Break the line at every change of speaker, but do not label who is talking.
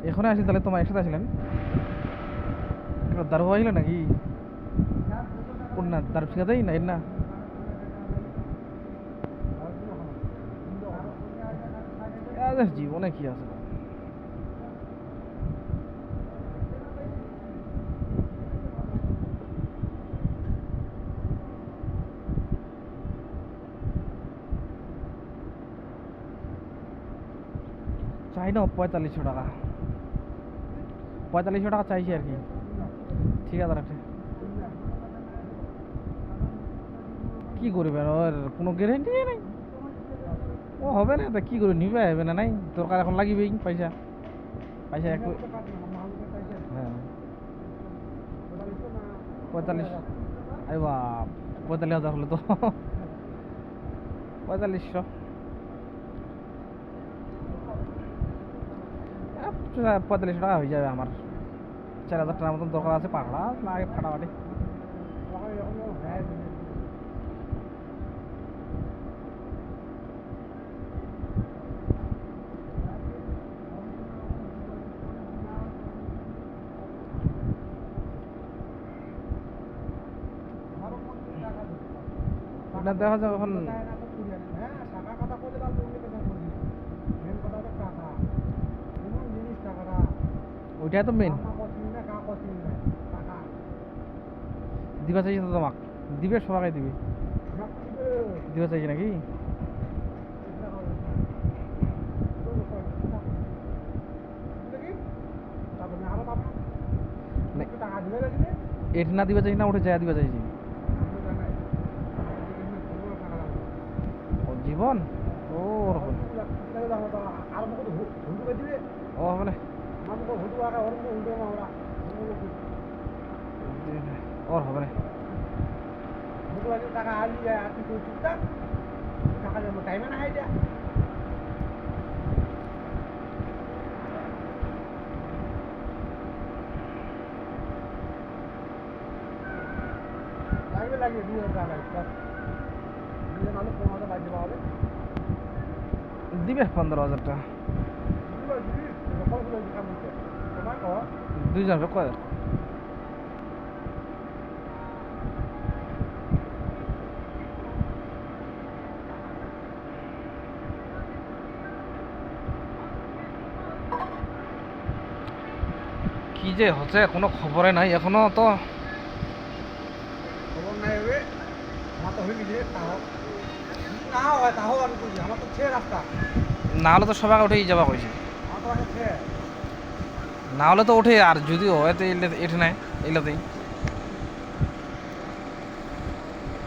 এখানে আসি তাহলে তোমার একসাথে আসলেন দারু আসলে নাকি কোন না দারু শিখাতেই না এর না জীবনে কি আছে চাই না 4500 টাকা 4500 টাকা চাইছি আর কি ঠিক আছে রাখে কি করবেন ওর কোনো গ্যারেন্টি নেই ও হবে না তা কি করে নিবে হবে না নাই দরকার এখন লাগিবেই পয়সা পয়সা এক হ্যাঁ 45 আরে বাপ 45,000 হলে তো 4500 4500 টাকা হয়ে যাবে আমার 4000 টাকার মতন দরকার আছে পাকড়া লাগে ফাটাফাটি দেখা যাবে এখন ওইটাই তো মেন দিবা চাইছি তো তোমাক দিবে সবাই দিবে দিবা চাইছি নাকি এটি না দিবা চাইছি না ওটা যায় দিবা চাইছি জীবন ও ও হবে না ওর হবে না টাকা আলি যায় আর তুই চুপচাপ টাকা জমা টাইমে না হয় লাগবে লাগবে 2000 টাকা দিবে 15,000 টাকা 2জন কয় কি যে হচ্ছে কোনো খবরে নাই এখনো তো খবর নাই হবে আমার তো হয়ে গেছে না হয় তাও আমি বুঝি আমার তো ছে রাস্তা না হলে তো সবাই উঠেই যাওয়া কইছে না হলে তো উঠে আর যদি হয় তো এলে এঠে নাই এলাতেই